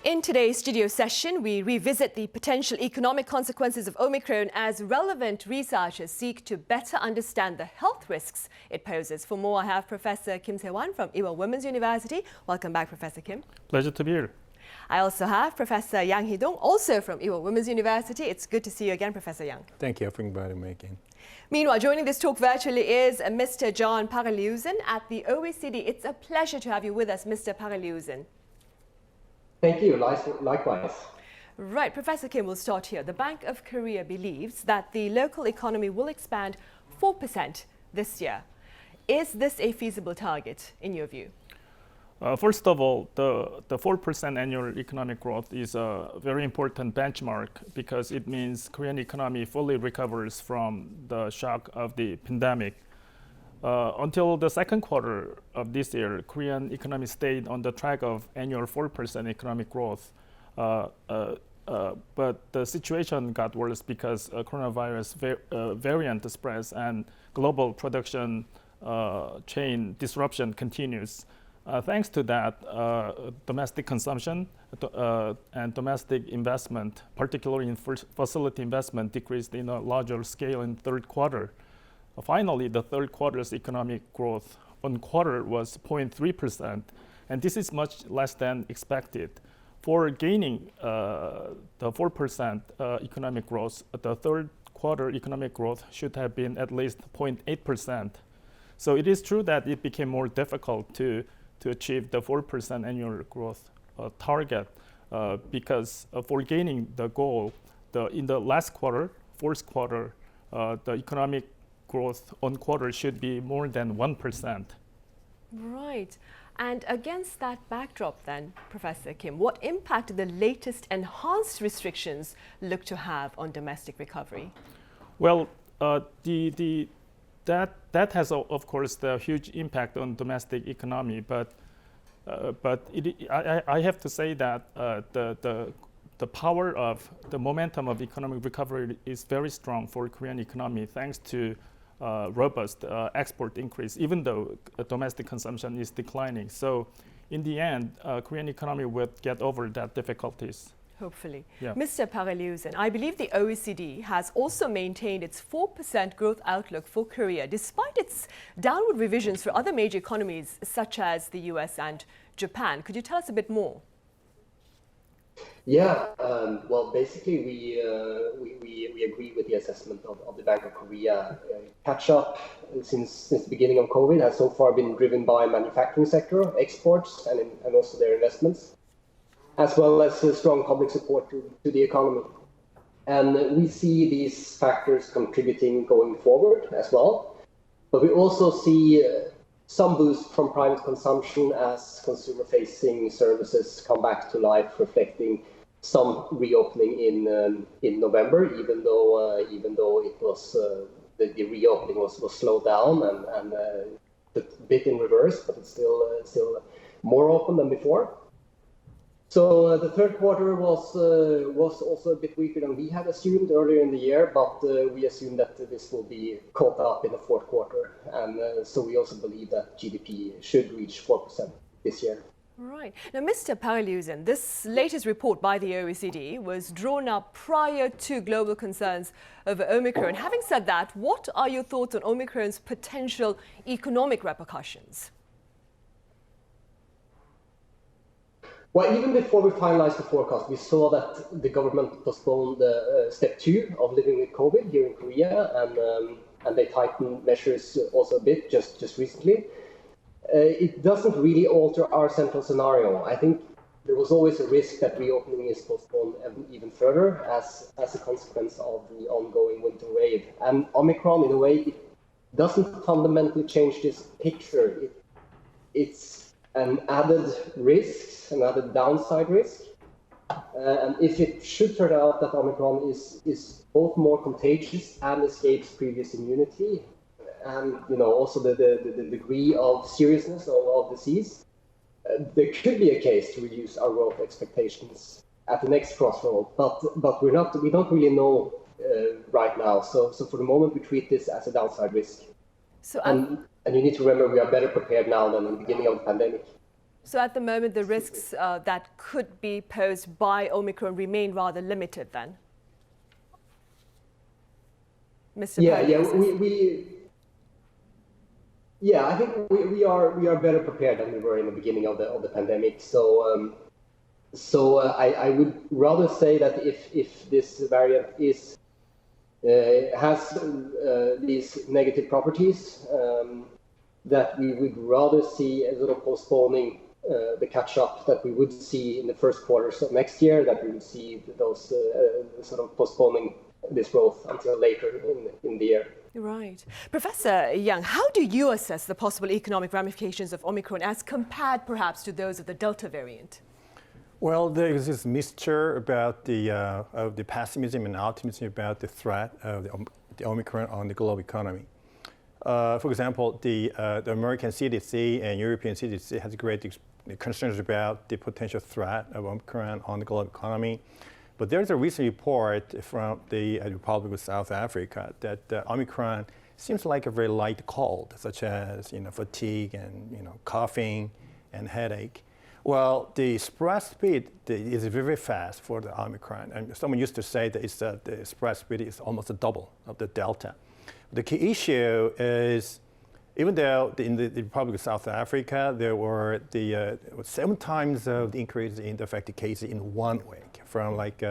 In today's studio session, we revisit the potential economic consequences of Omicron as relevant researchers seek to better understand the health risks it poses. For more, I have Professor Kim Se-wan from Ewha Women's University. Welcome back, Professor Kim. Pleasure to be here. I also have Professor Yang Hee-dong, also from Ewha Women's University. It's good to see you again, Professor Yang. Thank you for inviting me again. Meanwhile, joining this talk virtually is Mr. John Pareliussen at the OECD. It's a pleasure to have you with us, Mr. Pareliussen. Thank you, likewise. Right, Professor Kim, we'll start here. The Bank of Korea believes that the local economy will expand 4% this year. Is this a feasible target, in your view? First of all, the 4% annual economic growth is a very important benchmark because it means Korean economy fully recovers from the shock of the pandemic. Until the second quarter of this year, Korean economy stayed on the track of annual 4% economic growth. But the situation got worse because coronavirus variant spreads and global production chain disruption continues. Thanks to that, domestic consumption and domestic investment, particularly in facility investment, decreased in a larger scale in third quarter. Finally, the third quarter's economic growth on quarter was 0.3%, and this is much less than expected. For gaining the 4% economic growth, the third quarter economic growth should have been at least 0.8%. So it is true that it became more difficult to achieve the 4% annual growth target because for gaining the goal, in the last quarter, fourth quarter, the economic growth on quarter should be more than 1%. Right. And against that backdrop then, Professor Kim, what impact do the latest enhanced restrictions look to have on domestic recovery? Well, that has, of course, the huge impact on domestic economy, but I have to say that the power of the momentum of economic recovery is very strong for Korean economy thanks to robust export increase, even though domestic consumption is declining. So in the end, Korean economy will get over that difficulties. Hopefully. Yeah. Mr. Pareliussen, I believe the OECD has also maintained its 4% growth outlook for Korea, despite its downward revisions for other major economies, such as the US and Japan. Could you tell us a bit more? Yeah, well, basically, we agree with the assessment of the Bank of Korea. Catch up since the beginning of COVID has so far been driven by manufacturing sector, exports, and also their investments, as well as strong public support to the economy. And we see these factors contributing going forward as well. But we also see some boost from private consumption as consumer-facing services come back to life, reflecting some reopening in November, even though it was the reopening was slowed down and a bit in reverse, but it's still more open than before. So the third quarter was also a bit weaker than we had assumed earlier in the year, but we assume that this will be caught up in the fourth quarter, and so we also believe that GDP should reach 4% this year. Right. Now, Mr. Pareliussen, this latest report by the OECD was drawn up prior to global concerns over Omicron. Having said that, what are your thoughts on Omicron's potential economic repercussions? Well, even before we finalized the forecast, we saw that the government postponed step 2 of living with COVID here in Korea, and they tightened measures also a bit just recently. It doesn't really alter our central scenario. I think there was always a risk that reopening is postponed even further as a consequence of the ongoing winter wave. And Omicron, in a way, it doesn't fundamentally change this picture. It's an added risk, an added downside risk. And if it should turn out that Omicron is both more contagious and escapes previous immunity, and also the degree of seriousness of disease, there could be a case to reduce our growth expectations at the next crossroad. But we don't really know right now. So for the moment, we treat this as a downside risk. And you need to remember we are better prepared now than in the beginning of the pandemic. So at the moment, the risks that could be posed by Omicron remain rather limited then? Mr. Pareliussen. I think we are better prepared than we were in the beginning of the pandemic. So I would rather say that if this variant has these negative properties, that we would rather see a sort of postponing the catch-up that we would see in the first quarters of next year, that we would see those sort of postponing this growth until later in the year. Right. Professor Yang, how do you assess the possible economic ramifications of Omicron as compared perhaps to those of the Delta variant? Well, there is this mixture about the pessimism and optimism about the threat of the Omicron on the global economy. For example, the American CDC and European CDC has great concerns about the potential threat of Omicron on the global economy. But there's a recent report from the Republic of South Africa that Omicron seems like a very light cold, such as fatigue and coughing and headache. Well, the spread speed is very fast for the Omicron, and someone used to say that the spread speed is almost a double of the Delta. The key issue is, even though in the Republic of South Africa there were 7 times of the increase in the affected cases in 1 week, from like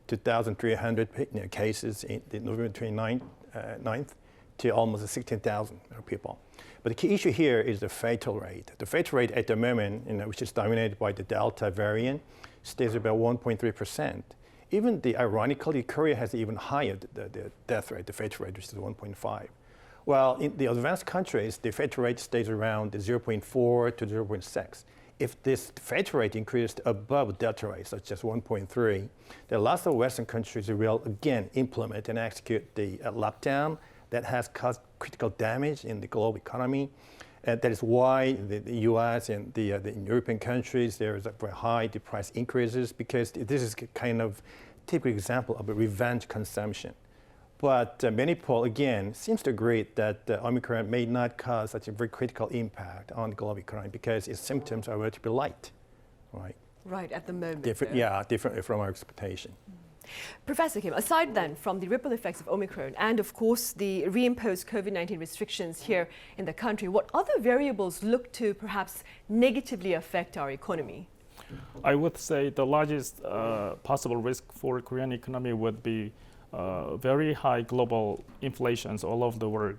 2,300 cases in November 29th to almost 16,000 people. But the key issue here is the fatal rate. The fatal rate at the moment, which is dominated by the Delta variant, stays about 1.3%. Even ironically, Korea has even higher the death rate, the fatal rate, which is 1.5. Well, in the advanced countries, the fatal rate stays around 0.4 to 0.6. If this fatal rate increased above Delta rate, such as 1.3, then lots of Western countries will again implement and execute the lockdown that has caused critical damage in the global economy. And that is why the US and the European countries, there is a very high price increases, because this is kind of typical example of a revenge consumption. But many people, again, seems to agree that Omicron may not cause such a very critical impact on the global economy because its symptoms are relatively light, right? Right, at the moment. Different from our expectation. Professor Kim, aside then from the ripple effects of Omicron and of course the reimposed COVID-19 restrictions here in the country, what other variables look to perhaps negatively affect our economy? I would say the largest possible risk for Korean economy would be very high global inflations all over the world.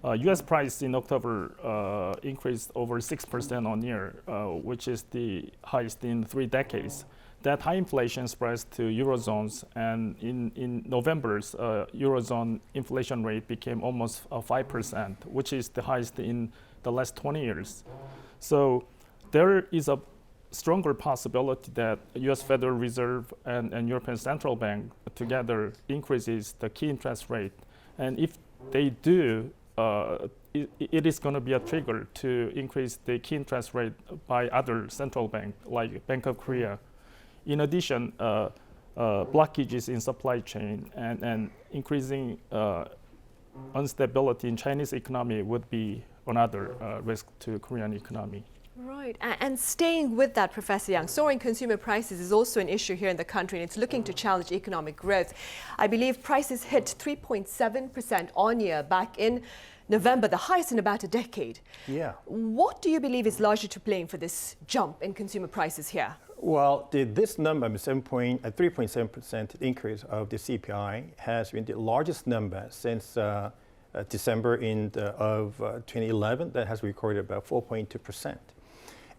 U.S. price in October increased over 6% on year, which is the highest in 3 decades. That high inflation spreads to Eurozones, and in November's Eurozone inflation rate became almost 5%, which is the highest in the last 20 years. So there is a stronger possibility that U.S. Federal Reserve and European Central Bank together increases the key interest rate. And if they do, it is going to be a trigger to increase the key interest rate by other central banks, like Bank of Korea. In addition, blockages in supply chain and increasing instability in Chinese economy would be another risk to Korean economy. Right, and staying with that, Professor Yang, soaring consumer prices is also an issue here in the country, and it's looking to challenge economic growth. I believe prices hit 3.7% on year back in November, the highest in about a decade. Yeah. What do you believe is largely to blame for this jump in consumer prices here? Well, this number, 3.7% increase of the CPI, has been the largest number since December of 2011. That has recorded about 4.2%.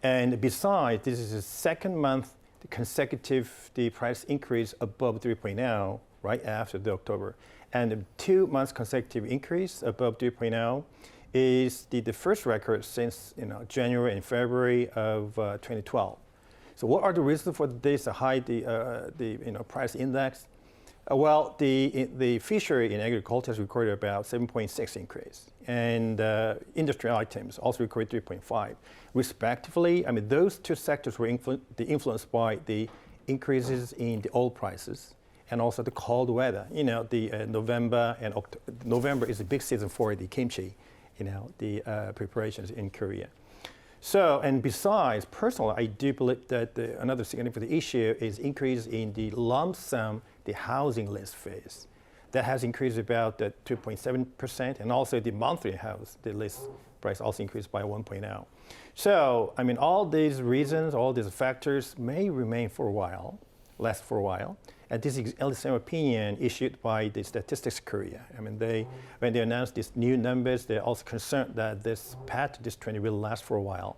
And besides, this is the second month consecutive the price increase above 3.0 right after the October. And the 2 months consecutive increase above 3.0 is the first record since January and February of 2012. So what are the reasons for this high price index? Well, the fishery in agriculture has recorded about 7.6 increase, and industrial items also recorded 3.5, respectively. I mean, those 2 sectors were influenced by the increases in the oil prices and also the cold weather. November and November is a big season for the kimchi, the preparations in Korea. So, and besides, personally, I do believe that another significant issue is increase in the lump sum, the housing list fees. That has increased about 2.7%, and also the monthly house, the list price also increased by 1.0. So, I mean, all these reasons, all these factors may remain for a while, last for a while. And this is the same opinion issued by the Statistics Korea. I mean, when they announced these new numbers, they're also concerned that this path, this trend will last for a while.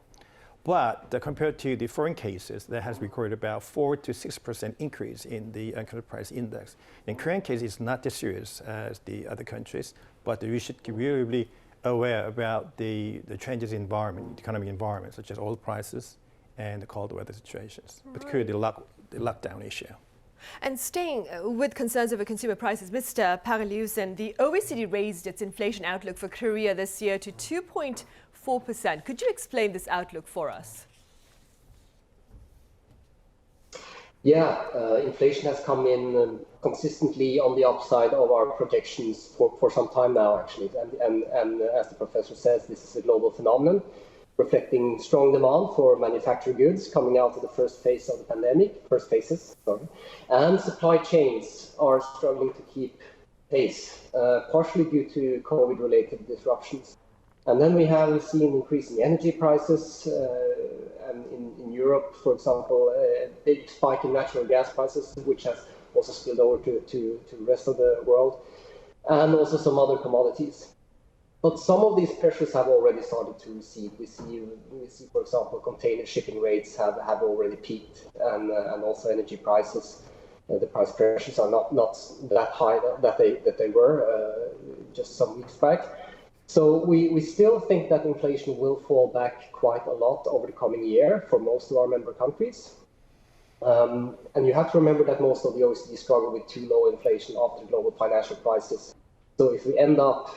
But compared to the foreign cases, that has recorded about 4 to 6% increase in the consumer price index. In Korean case, it's not as serious as the other countries, but we should be really aware about the changes in environment, economic environment, such as oil prices and the cold weather situations, particularly the lockdown issue. And staying with concerns over consumer prices, Mr. Pareliussen, the OECD raised its inflation outlook for Korea this year to 2.4%. Could you explain this outlook for us? Yeah, inflation has come in consistently on the upside of our projections for some time now, actually. And as the professor says, this is a global phenomenon, reflecting strong demand for manufactured goods coming out of the first phases, and supply chains are struggling to keep pace, partially due to COVID-related disruptions. And then we have seen increasing energy prices, and in Europe, for example, a big spike in natural gas prices, which has also spilled over to the rest of the world, and also some other commodities. But some of these pressures have already started to recede. We see, for example, container shipping rates have already peaked, and also energy prices. The price pressures are not that high that they were just some weeks back. So we still think that inflation will fall back quite a lot over the coming year for most of our member countries. And you have to remember that most of the OECD struggle with too low inflation after the global financial crisis. So if we end up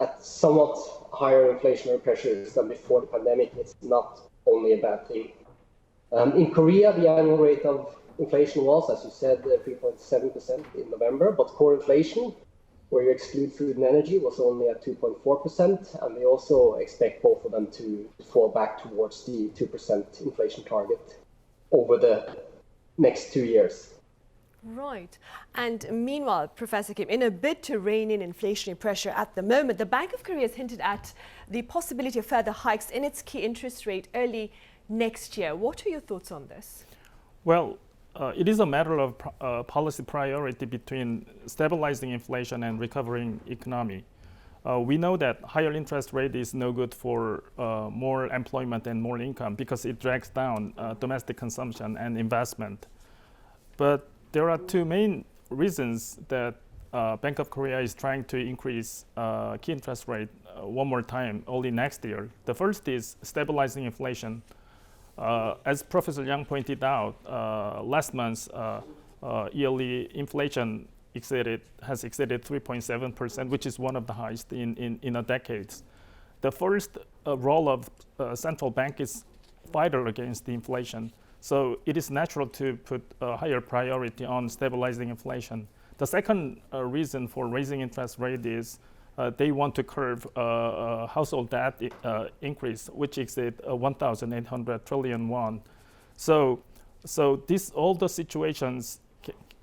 at somewhat higher inflationary pressures than before the pandemic, it's not only a bad thing. In Korea, the annual rate of inflation was, as you said, 3.7% in November, but core inflation, where you exclude food and energy, was only at 2.4%, and they also expect both of them to fall back towards the 2% inflation target over the next 2 years. Right. And meanwhile, Professor Kim, in a bid to rein in inflationary pressure at the moment, the Bank of Korea has hinted at the possibility of further hikes in its key interest rate early next year. What are your thoughts on this? Well, it is a matter of policy priority between stabilizing inflation and recovering economy. We know that higher interest rate is no good for more employment and more income because it drags down domestic consumption and investment. But there are two main reasons that Bank of Korea is trying to increase key interest rate one more time only next year. The first is stabilizing inflation. As Professor Yang pointed out, last month yearly inflation has exceeded 3.7%, which is one of the highest in a decade. The first role of central bank is fight against the inflation. So it is natural to put a higher priority on stabilizing inflation. The second reason for raising interest rate is they want to curb household debt increase, which exceeds 1,800 trillion won. So all the situations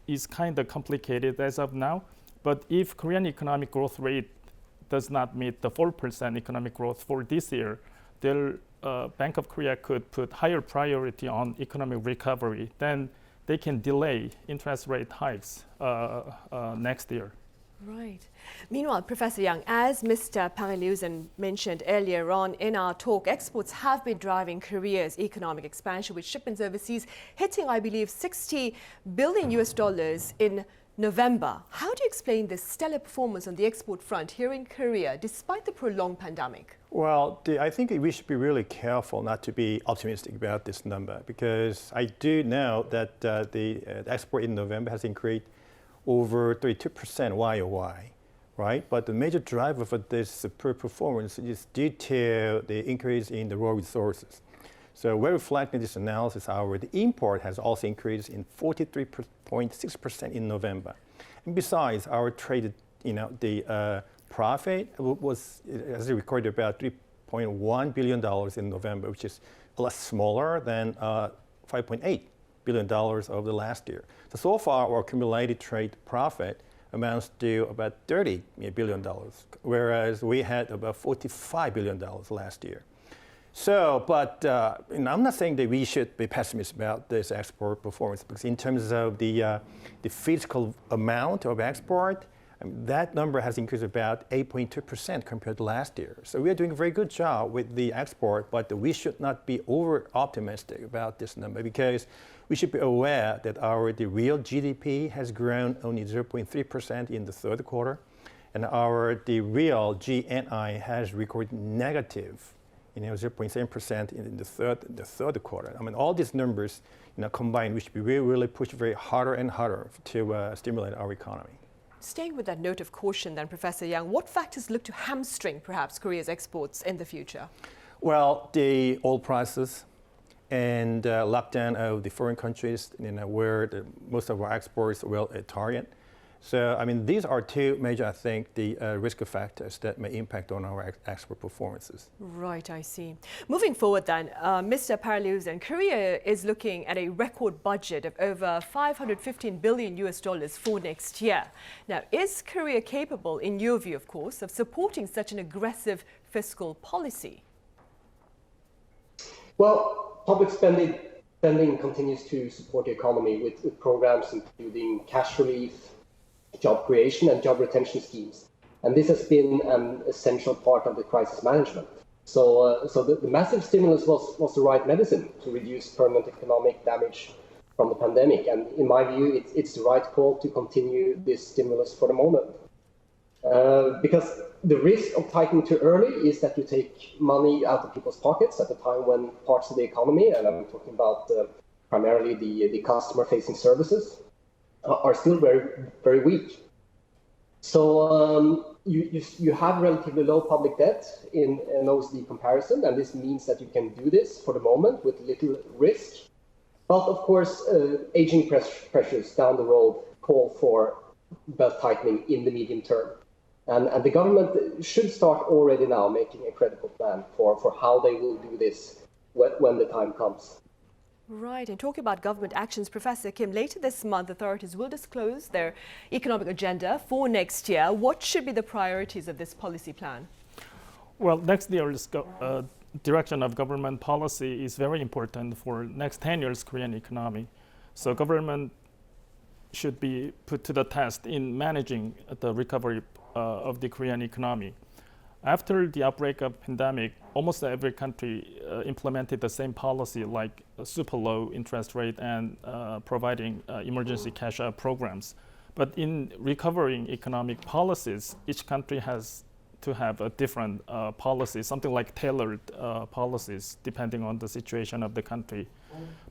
is kind of complicated as of now. But if Korean economic growth rate does not meet the 4% economic growth for this year, the Bank of Korea could put higher priority on economic recovery. Then they can delay interest rate hikes next year. Right. Meanwhile, Professor Yang, as Mr. Pareliussen mentioned earlier on in our talk, exports have been driving Korea's economic expansion, with shipments overseas hitting, I believe, $60 billion in November. How do you explain this stellar performance on the export front here in Korea, despite the prolonged pandemic? Well, I think we should be really careful not to be optimistic about this number, because I do know that the export in November has increased over 32% YOY, right? But the major driver for this superb performance is due to the increase in the raw resources. So we're reflecting this analysis, however, the import has also increased in 43.6% in November. And besides, our trade, the profit was, as recorded, about $5.1 billion in November, which is a lot smaller than $5.8 billion over the last year. So far, our accumulated trade profit amounts to about $30 billion, whereas we had about $45 billion last year. So, but I'm not saying that we should be pessimistic about this export performance, because in terms of the physical amount of export, that number has increased about 8.2% compared to last year. So we are doing a very good job with the export, but we should not be over-optimistic about this number, because we should be aware that the real GDP has grown only 0.3% in the third quarter, and the real GNI has recorded negative 0.7% in the third quarter. I mean, all these numbers combined, we should be really push very harder and harder to stimulate our economy. Staying with that note of caution then, Professor Yang, what factors look to hamstring perhaps Korea's exports in the future? Well, the oil prices and lockdown of the foreign countries, where most of our exports will target. So, I mean, these are two major, I think, the risk factors that may impact on our export performances. Right, I see. Moving forward then, Mr. Pareliussen, Korea is looking at a record budget of over $515 billion for next year. Now, is Korea capable, in your view, of course, of supporting such an aggressive fiscal policy? Well, public spending continues to support the economy with programs including cash relief, job creation and job retention schemes. And this has been an essential part of the crisis management. So the massive stimulus was the right medicine to reduce permanent economic damage from the pandemic. And in my view, it's the right call to continue this stimulus for the moment. Because the risk of tightening too early is that you take money out of people's pockets at a time when parts of the economy, and I'm talking about primarily the customer-facing services, are still very, very weak. So you have relatively low public debt in an OECD comparison, and this means that you can do this for the moment with little risk. But of course, aging pressures down the road call for belt tightening in the medium term. And the government should start already now making a credible plan for how they will do this when the time comes. Right, and talking about government actions, Professor Kim, later this month, authorities will disclose their economic agenda for next year. What should be the priorities of this policy plan? Well, next year's direction of government policy is very important for next 10 years Korean economy. So government should be put to the test in managing the recovery of the Korean economy. After the outbreak of pandemic, almost every country implemented the same policy, like super low interest rate and providing emergency cash out programs. But in recovering economic policies, each country has to have a different policy, something like tailored policies, depending on the situation of the country.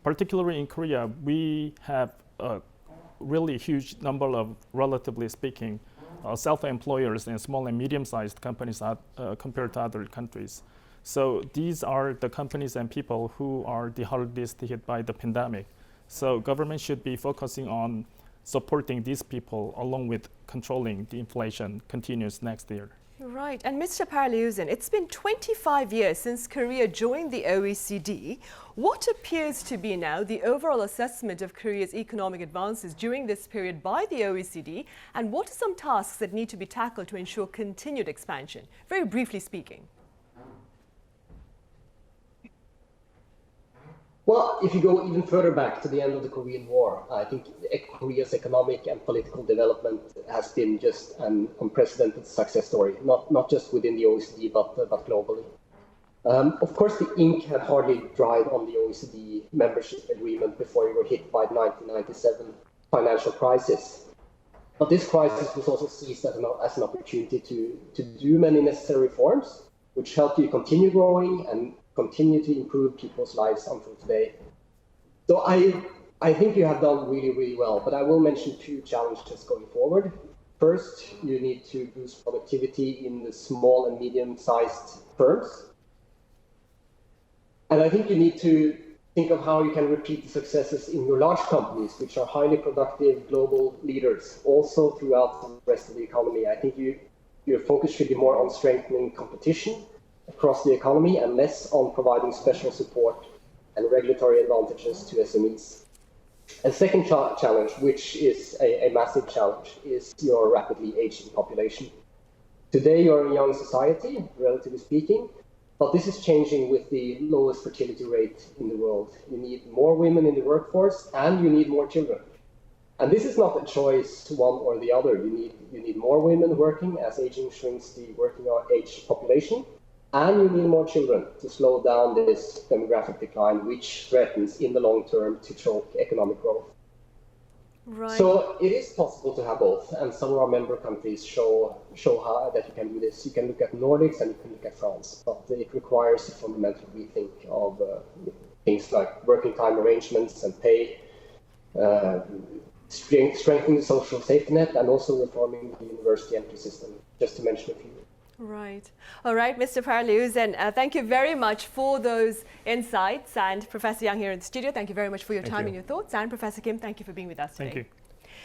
Particularly in Korea, we have a really huge number of, relatively speaking, self-employers and small and medium-sized companies compared to other countries. So these are the companies and people who are the hardest hit by the pandemic. So government should be focusing on supporting these people along with controlling the inflation continues next year. Right, and Mr. Pareliussen, it's been 25 years since Korea joined the OECD. What appears to be now the overall assessment of Korea's economic advances during this period by the OECD, and what are some tasks that need to be tackled to ensure continued expansion? Very briefly speaking. Well, if you go even further back to the end of the Korean War, I think Korea's economic and political development has been just an unprecedented success story, not just within the OECD, but globally. Of course, the ink had hardly dried on the OECD membership agreement before we were hit by the 1997 financial crisis. But this crisis was also seized as an opportunity to do many necessary reforms, which helped you continue growing and continue to improve people's lives until today. So I think you have done really, really well, but I will mention two challenges going forward. First, you need to boost productivity in the small and medium-sized firms. And I think you need to think of how you can repeat the successes in your large companies, which are highly productive global leaders, also throughout the rest of the economy. I think your focus should be more on strengthening competition across the economy and less on providing special support and regulatory advantages to SMEs. A second challenge, which is a massive challenge, is your rapidly aging population. Today, you're a young society, relatively speaking, but this is changing with the lowest fertility rate in the world. You need more women in the workforce, and you need more children. And this is not a choice, one or the other. You need more women working as aging shrinks the working age population, and you need more children to slow down this demographic decline, which threatens in the long term to choke economic growth. Right. So it is possible to have both, and some of our member countries show how that you can do this. You can look at Nordics and you can look at France, but it requires a fundamental rethink of things like working time arrangements and pay, strengthening the social safety net, and also reforming the university entry system, just to mention a few. Right. All right, Mr. Pareliussen, thank you very much for those insights. And Professor Young here in the studio, thank you very much for your time and your thoughts. And Professor Kim, thank you for being with us today. Thank you.